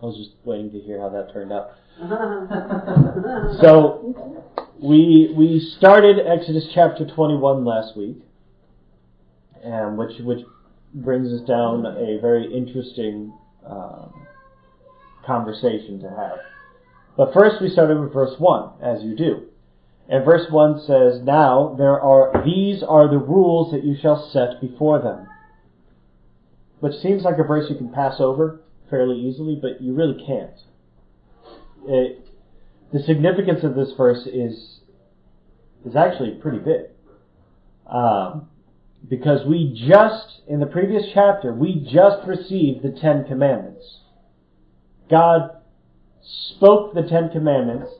I was just waiting to hear how that turned out. So, we started Exodus chapter 21 last week, which brings us down a very interesting conversation to have. But first we started with verse 1, as you do. And verse 1 says, "Now these are the rules that you shall set before them." Which seems like a verse you can pass over fairly easily, but you really can't. The significance of this verse is actually pretty big. Because in the previous chapter, we just received the 10 Commandments. God spoke the 10 Commandments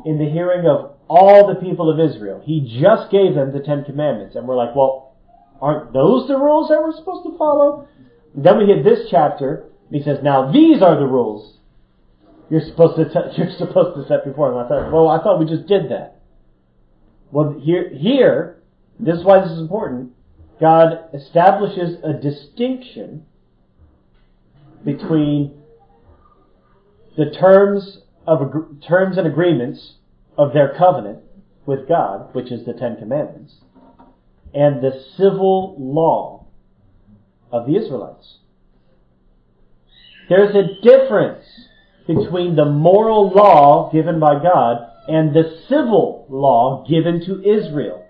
in the hearing of all the people of Israel. He just gave them the 10 Commandments. And we're like, well, aren't those the rules that we're supposed to follow? And then we hit this chapter, and he says, now these are the rules you're supposed to set before them. I thought we just did that. Well, here, this is why this is important, God establishes a distinction between the terms and agreements of their covenant with God, which is the 10 Commandments, and the civil law of the Israelites. There's a difference between the moral law given by God and the civil law given to Israel.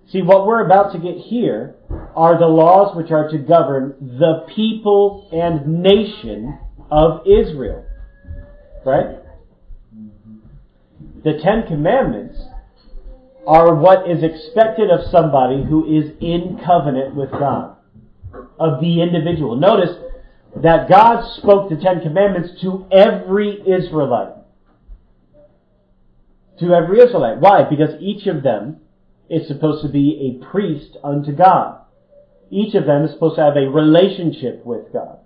See, what we're about to get here are the laws which are to govern the people and nation of Israel. Right? The 10 Commandments are what is expected of somebody who is in covenant with God, of the individual. Notice that God spoke the 10 Commandments to every Israelite. To every Israelite. Why? Because each of them is supposed to be a priest unto God. Each of them is supposed to have a relationship with God.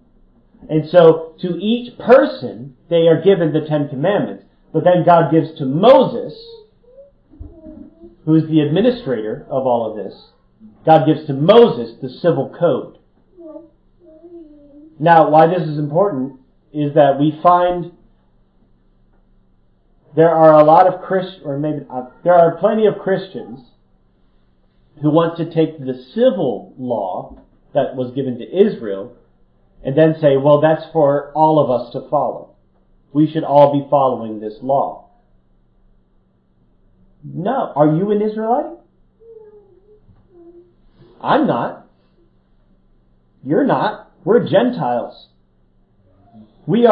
And so, to each person, they are given the 10 Commandments. But then God gives to Moses, who is the administrator of all of this, God gives to Moses the civil code. Now, why this is important is that we find there are a lot of there are plenty of Christians who want to take the civil law that was given to Israel and then say, well, that's for all of us to follow. We should all be following this law. No. Are you an Israelite? I'm not. You're not. We're Gentiles. We're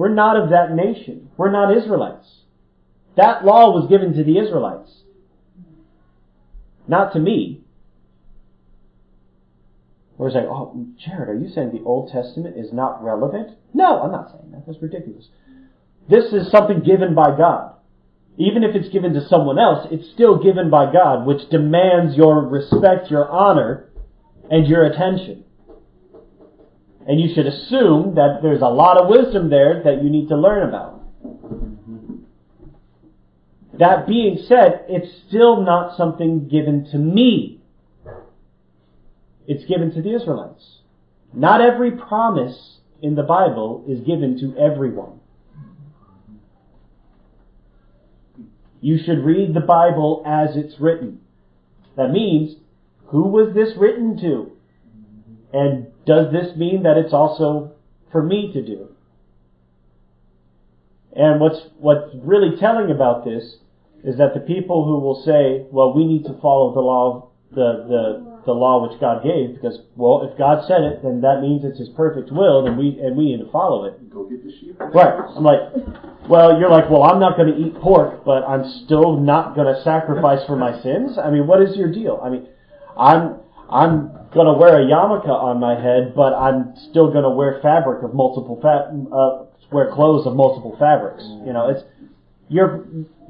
not of that nation. We're not Israelites. That law was given to the Israelites. Not to me. We're saying, oh, Jared, are you saying the Old Testament is not relevant? No, I'm not saying that. That's ridiculous. This is something given by God. Even if it's given to someone else, it's still given by God, which demands your respect, your honor, and your attention. And you should assume that there's a lot of wisdom there that you need to learn about. That being said, it's still not something given to me. It's given to the Israelites. Not every promise in the Bible is given to everyone. You should read the Bible as it's written. That means, who was this written to? And does this mean that it's also for me to do? And what's really telling about this is that the people who will say, well, we need to follow the law, the law which God gave, because, well, if God said it, then that means it's His perfect will, and we need to follow it. Go get the sheep. Right. I'm like, well, you're like, well, I'm not going to eat pork, but I'm still not going to sacrifice for my sins? I mean, what is your deal? I mean, I'm going to wear a yarmulke on my head, but I'm still going to wear fabric of multiple wear clothes of multiple fabrics. You know,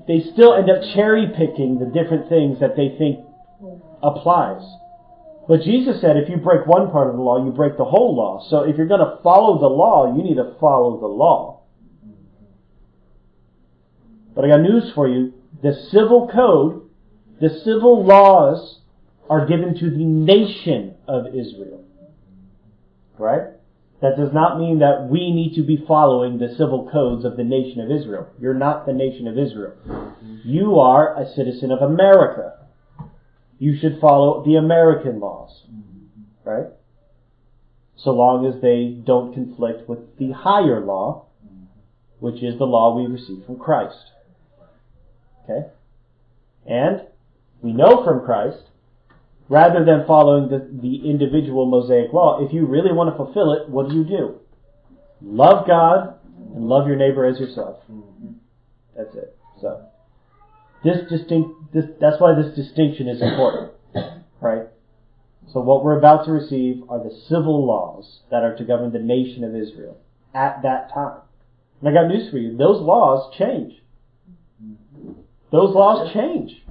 they still end up cherry picking the different things that they think applies. But Jesus said, if you break one part of the law, you break the whole law. So if you're going to follow the law, you need to follow the law. But I got news for you. The civil code, the civil laws are given to the nation of Israel. right? That does not mean that we need to be following the civil codes of the nation of Israel. You're not the nation of Israel. You are a citizen of America. You should follow the American laws, right? So long as they don't conflict with the higher law, which is the law we receive from Christ. Okay? And we know from Christ, rather than following the individual Mosaic law, if you really want to fulfill it, what do? Love God and love your neighbor as yourself. That's it. So, that's why this distinction is important, right? So what we're about to receive are the civil laws that are to govern the nation of Israel at that time. And I got news for you. Those laws change. Those laws change.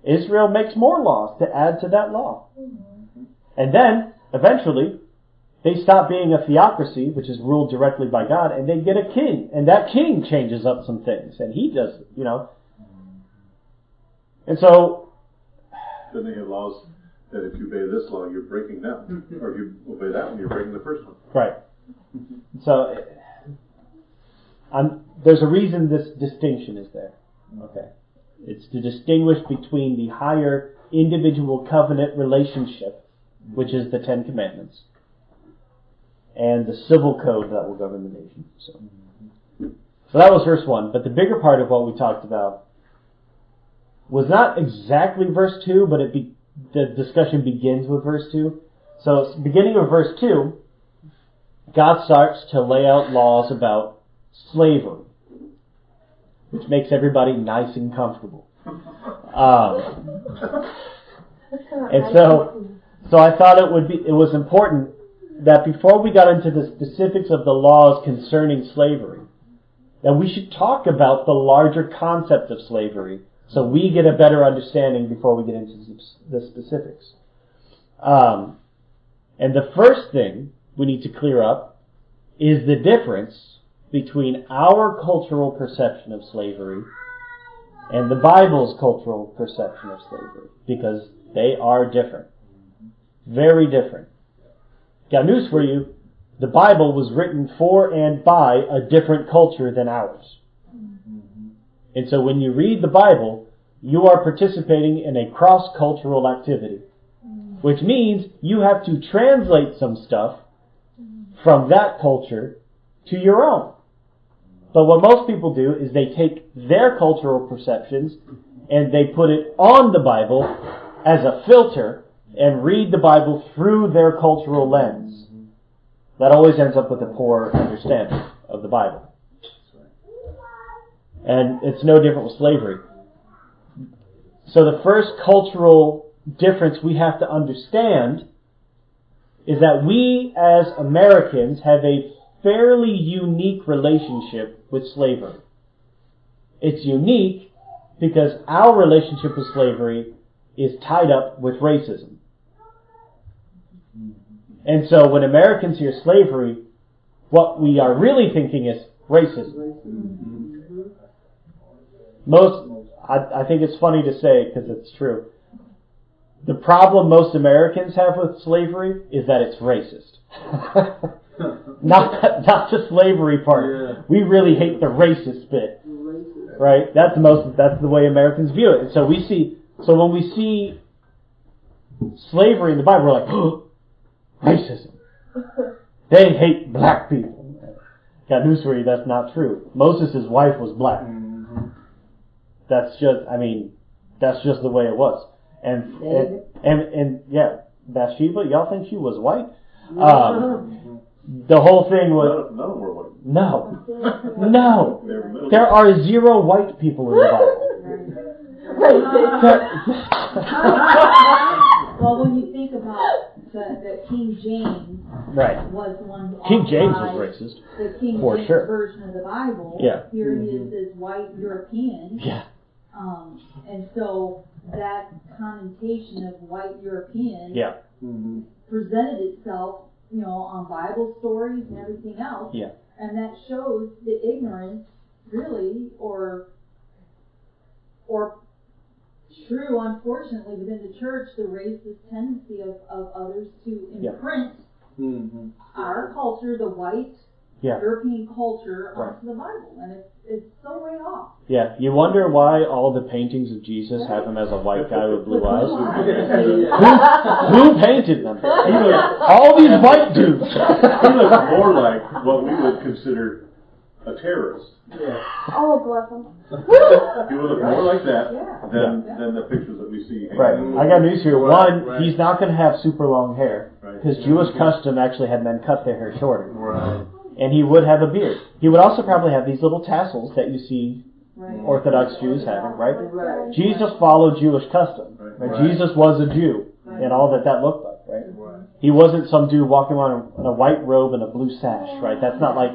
Israel makes more laws to add to that law. And then, eventually, they stop being a theocracy, which is ruled directly by God, and they get a king. And that king changes up some things. And he does, And so... Then they have laws that if you obey this law, you're breaking that one. Or if you obey that one, you're breaking the first one. Right. So, there's a reason this distinction is there. Okay. It's to distinguish between the higher individual covenant relationship, which is the Ten Commandments, and the civil code that will govern the nation. So that was verse 1. But the bigger part of what we talked about was not exactly verse 2, but the discussion begins with verse 2. So beginning of verse 2, God starts to lay out laws about slavery, which makes everybody nice and comfortable. And so I thought it was important that before we got into the specifics of the laws concerning slavery, that we should talk about the larger concept of slavery so we get a better understanding before we get into the specifics. And the first thing we need to clear up is the difference between our cultural perception of slavery and the Bible's cultural perception of slavery, because they are different. Very different. Got news for you. The Bible was written for and by a different culture than ours. And so when you read the Bible, you are participating in a cross-cultural activity, which means you have to translate some stuff from that culture to your own. But what most people do is they take their cultural perceptions and they put it on the Bible as a filter and read the Bible through their cultural lens. That always ends up with a poor understanding of the Bible. And it's no different with slavery. So the first cultural difference we have to understand is that we as Americans have a fairly unique relationship with slavery. It's unique because our relationship with slavery is tied up with racism. And so when Americans hear slavery, what we are really thinking is racism. I think it's funny to say because it's true. The problem most Americans have with slavery is that it's racist. Not the slavery part. Yeah. We really hate the racist bit, right? That's the way Americans view it. And so when we see slavery in the Bible, we're like, oh, racism. They hate black people. Got news for you, that's not true. Moses' wife was black. That's just the way it was. And yeah, Bathsheba, y'all think she was white? The whole thing was... None of them were white. No. There are 0 white people in the Bible. Well, when you think about the King James was one who King James was racist. The King James version of the Bible. Yeah. Here he is as white European. Yeah. And so that connotation of white European presented itself, on Bible stories and everything else. Yeah. And that shows the ignorance, really, or true, unfortunately, within the church, the racist tendency of others to imprint our culture, the white Yeah. European culture, Right. onto the Bible, and it's so way off. Yeah, you wonder why all the paintings of Jesus have him as a white guy with blue eyes. Who painted them? All these white dudes. He looks more like what we would consider a terrorist. Oh, bless him. He would look more like that Yeah. than the pictures that we see. Right. I got news for you. One, he's not going to have super long hair. Right. Because Jewish custom actually had men cut their hair shorter. Right. And he would have a beard. He would also probably have these little tassels that you see Right. Orthodox Jews having, right? Right. Jesus followed Jewish custom. Right? Right. Jesus was a Jew and all that looked like, right? Right. He wasn't some dude walking around in a white robe and a blue sash, right? That's not like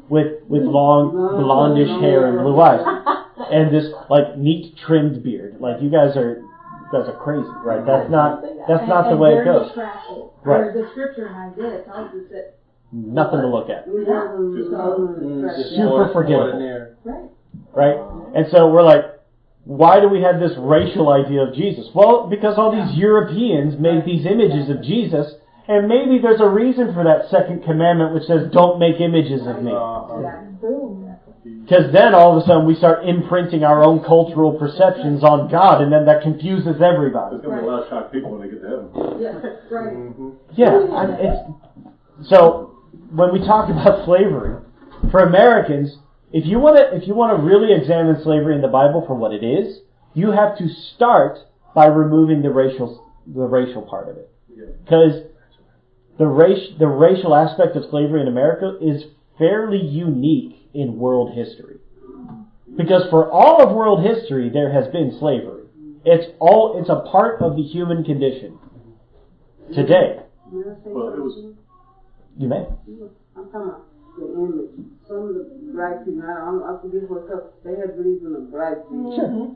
with long blondish hair and blue eyes and this like neat trimmed beard. Like you guys are crazy, right? That's not the way it goes. Attractive. Right. The scripture in Isaiah tells us that. Nothing to look at. Just Super forgivable. Right. Right? And so we're like, why do we have this racial idea of Jesus? Well, because all these Europeans made these images of Jesus, and maybe there's a reason for that second commandment which says, don't make images of me. Because then all of a sudden we start imprinting our own cultural perceptions on God, and then that confuses everybody. There's going to be a lot of shocked people when they get to heaven. Yeah. Right. Yeah, so when we talk about slavery, for Americans, if you want to really examine slavery in the Bible for what it is, you have to start by removing the racial part of it, because the racial aspect of slavery in America is fairly unique in world history. Because for all of world history, there has been slavery. It's a part of the human condition. Today. Well, it was. You may. I'm talking about the image. Some of the black people, I forget what couple, they had believed in the black people. Sure.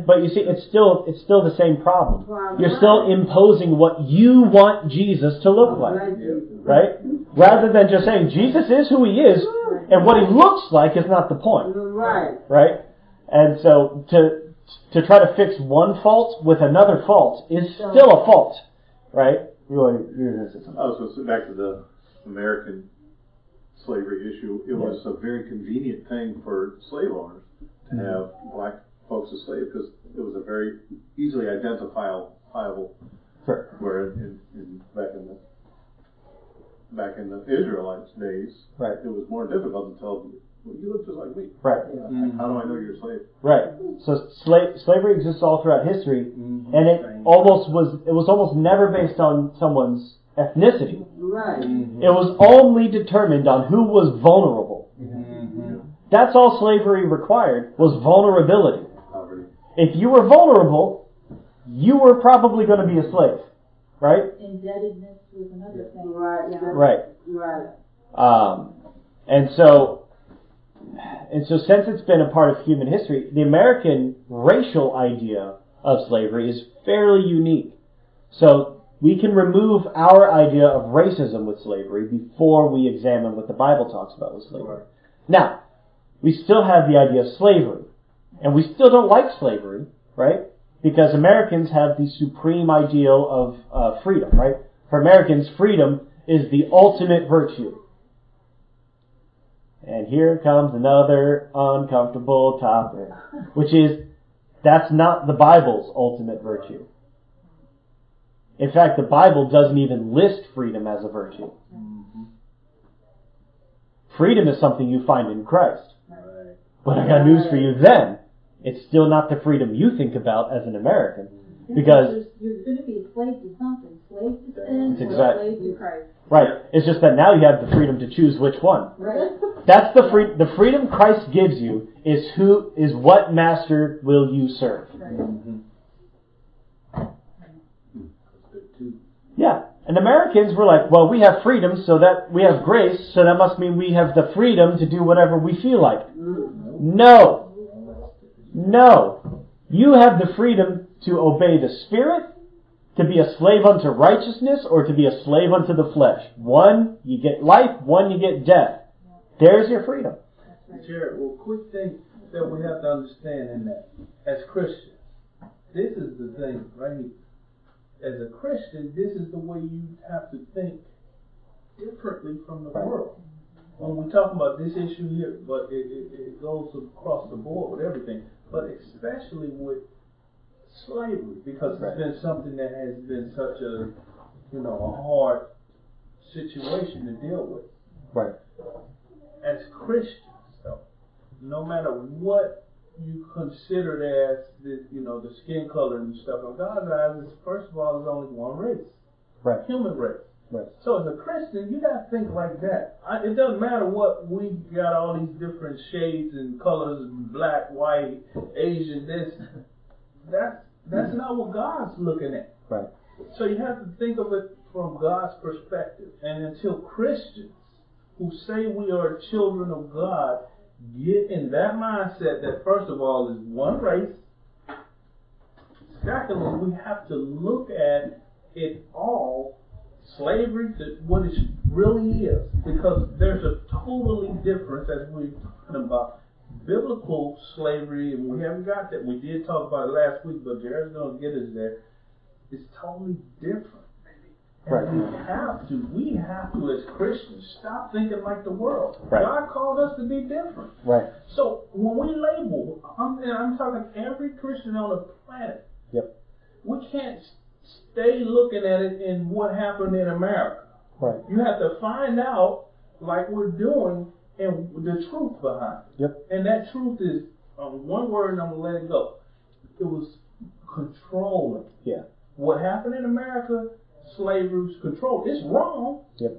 But you see, it's still the same problem. You're still imposing what you want Jesus to look like, right? Rather than just saying Jesus is who he is, and what he looks like is not the point, right? And so to try to fix one fault with another fault is still a fault, right? I was going to say back to the American slavery issue. It was a very convenient thing for slave owners to have black folks as slaves because it was a very easily identifiable. Sure. Where back in the Israelites' days, right, it was more difficult to tell. Well, you look just like me. Right. How do I know you're a slave? Right. So slavery exists all throughout history, and it was almost never based on someone's ethnicity. Right. It was only determined on who was vulnerable. That's all slavery required, was vulnerability. Poverty. If you were vulnerable, you were probably going to be a slave, right? Indebtedness was another thing. Right. And so since it's been a part of human history, the American racial idea of slavery is fairly unique. So we can remove our idea of racism with slavery before we examine what the Bible talks about with slavery. Right. Now, we still have the idea of slavery, and we still don't like slavery, right? Because Americans have the supreme ideal of freedom, right? For Americans, freedom is the ultimate virtue. And here comes another uncomfortable topic, which is, that's not the Bible's ultimate virtue. In fact, the Bible doesn't even list freedom as a virtue. Freedom is something you find in Christ. Right. But I got news for you then. It's still not the freedom you think about as an American. Because you're going to be a slave to something. Slave to sin, exactly. slave to Christ. Right. It's just that now you have the freedom to choose which one. Right. That's the freedom Christ gives you is what master will you serve. Right. Yeah. And Americans were like, well, we have freedom, so that we have grace, so that must mean we have the freedom to do whatever we feel like. No. You have the freedom to obey the Spirit, to be a slave unto righteousness, or to be a slave unto the flesh. One, you get life, one, you get death. There's your freedom. Jared, well, quick thing that we have to understand in that, as Christians, this is the thing, right? As a Christian, this is the way you have to think differently from the world. When we talk about this issue here, but it goes across the board with everything, but especially with slavery, because it's been something that has been such a hard situation to deal with. Right. As Christians, though, no matter what you considered as the skin color and stuff, in God's eyes, first of all, there's only one race, right, human race. Right. So as a Christian, you gotta think like that. It doesn't matter what we got all these different shades and colors, black, white, Asian, this. That's not what God's looking at. Right. So you have to think of it from God's perspective. And until Christians who say we are children of God get in that mindset that first of all is one race. Secondly, we have to look at it all, slavery, to what it really is, because there's a totally difference, as we're talking about biblical slavery, and we haven't got that. We did talk about it last week, but Jared's going to get us there. It's totally different. And right. we have to, as Christians, stop thinking like the world. Right. God called us to be different. Right. So when we label, I'm talking every Christian on the planet. Yep. We can't stay looking at it in what happened in America. Right. You have to find out, like we're doing, and the truth behind it. Yep. And that truth is one word, and I'm gonna let it go. It was controlling. Yeah. What happened in America, slavery was controlled. It's wrong. Yep.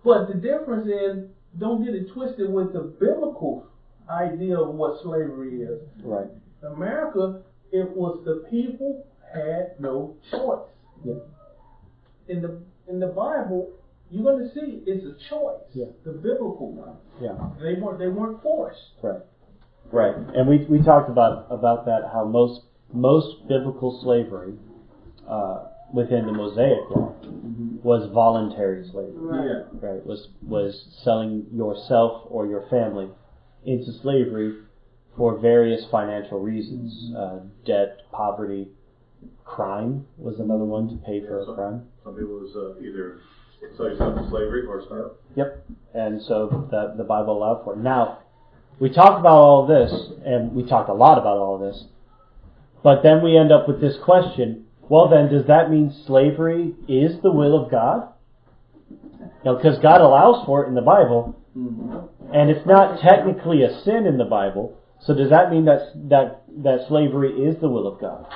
But the difference is, don't get it twisted with the biblical idea of what slavery is. Right. America, it was the people had no choice. Yep. In the Bible, you're going to see it's a choice. Yeah. The biblical one. Yeah. They weren't forced. Right. Right. And we talked about that, how most biblical slavery within the Mosaic law was voluntary slavery. Right. Right. Was selling yourself or your family into slavery for various financial reasons. Debt, poverty, crime was another one, to pay for a crime. Some people was either sell yourself to slavery or starve. Yep. And so the Bible allowed for it. Now, we talked about all of this, and we talked a lot about all of this, but then we end up with this question: well, then, does that mean slavery is the will of God? Now, because God allows for it in the Bible, and it's not technically a sin in the Bible, so does that mean that slavery is the will of God?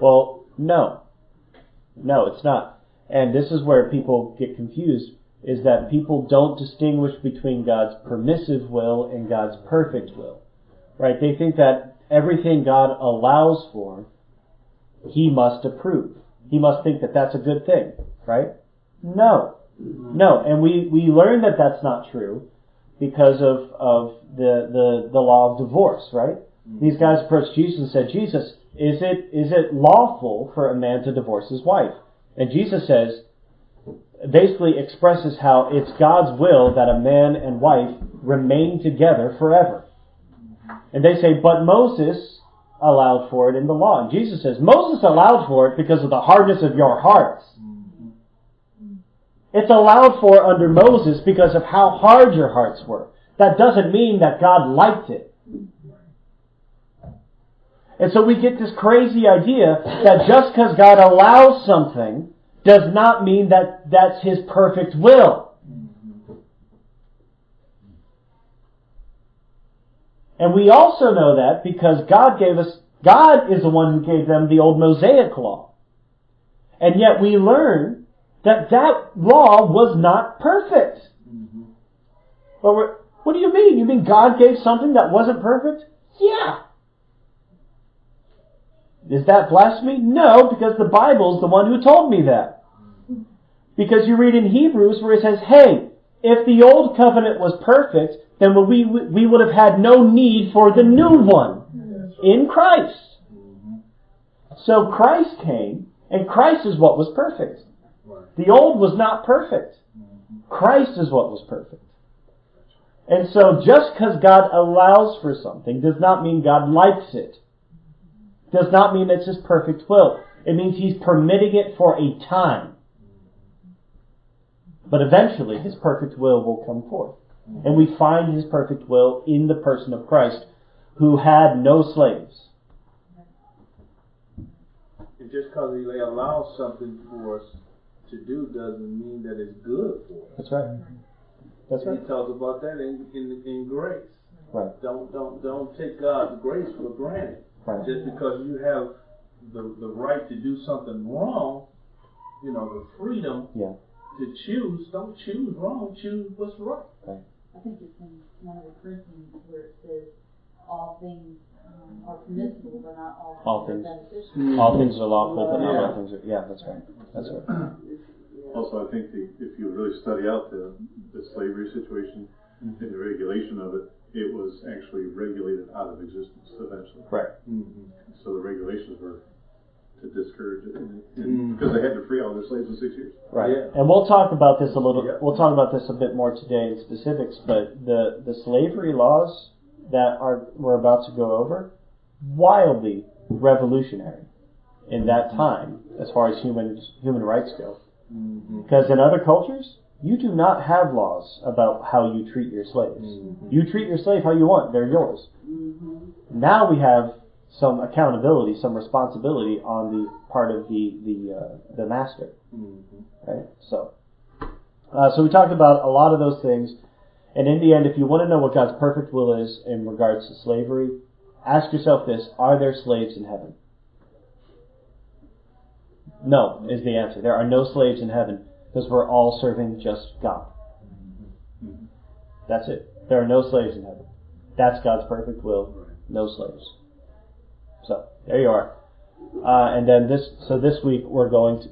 Well, no. No, it's not. And this is where people get confused, is that people don't distinguish between God's permissive will and God's perfect will. Right? They think that everything God allows for, He must approve. He must think that that's a good thing. Right? No. No. And we learn that that's not true because of the law of divorce, right? These guys approached Jesus and said, Jesus, is it lawful for a man to divorce his wife? And Jesus says, basically expresses how it's God's will that a man and wife remain together forever. And they say, but Moses allowed for it in the law. And Jesus says, Moses allowed for it because of the hardness of your hearts. It's allowed for under Moses because of how hard your hearts were. That doesn't mean that God liked it. And so we get this crazy idea that just because God allows something does not mean that that's His perfect will. And we also know that because God is the one who gave them the old Mosaic law. And yet we learn that law was not perfect. But what do you mean? You mean God gave something that wasn't perfect? Yeah. Is that blasphemy? No, because the Bible's the one who told me that. Because you read in Hebrews where it says, hey, if the old covenant was perfect, then we would have had no need for the new one in Christ. So Christ came, and Christ is what was perfect. The old was not perfect. Christ is what was perfect. And so just because God allows for something does not mean God likes it. Does not mean it's His perfect will. It means He's permitting it for a time. But eventually His perfect will come forth. And we find His perfect will in the person of Christ, who had no slaves. And just because He allows something for us to do doesn't mean that it's good for us. That's right. That's right. He talks about that in grace. Right. Don't take God's grace for granted. Right. Just because you have the right to do something wrong, the freedom to choose. Don't choose wrong. Choose what's right. Right. I think it's in one of the Corinthians where it says all things are permissible, but not all things are beneficial. All things are lawful, but not all things are. Yeah, that's right. That's right. Also, I think if you really study out the slavery situation and the regulation of it, it was actually regulated out of existence eventually. Right. So the regulations were to discourage it, because they had to free all their slaves in 6 years. Right. Yeah. And we'll talk about this a little. Yeah. We'll talk about this a bit more today in specifics. But the slavery laws that we're about to go over, wildly revolutionary in that time as far as human rights go. Because in other cultures, you do not have laws about how you treat your slaves. You treat your slave how you want; they're yours. Now we have some accountability, some responsibility on the part of the master. Right? So we talked about a lot of those things, and in the end, if you want to know what God's perfect will is in regards to slavery, ask yourself this: are there slaves in heaven? No, is the answer. There are no slaves in heaven, because we're all serving just God. That's it. There are no slaves in heaven. That's God's perfect will. No slaves. So, there you are. And then this week we're going to